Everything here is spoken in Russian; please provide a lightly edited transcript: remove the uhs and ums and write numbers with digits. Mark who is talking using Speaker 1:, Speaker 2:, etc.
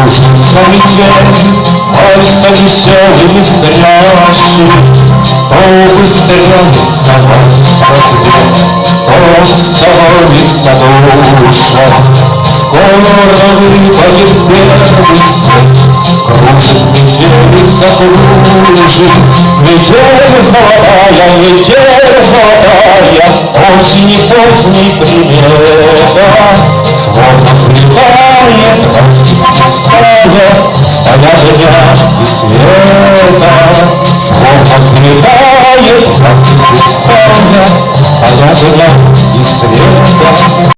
Speaker 1: Кружится метель, вальса веселый и стрящий, то быстрее вальс цвет, то становится душа. Скоро выпадет первый снег, кружит метелица, кружит. Метель золотая, осени поздней примета, словно взлетает пустая, стоя дня и света. Словно взлетает пустая, стоя дня и света.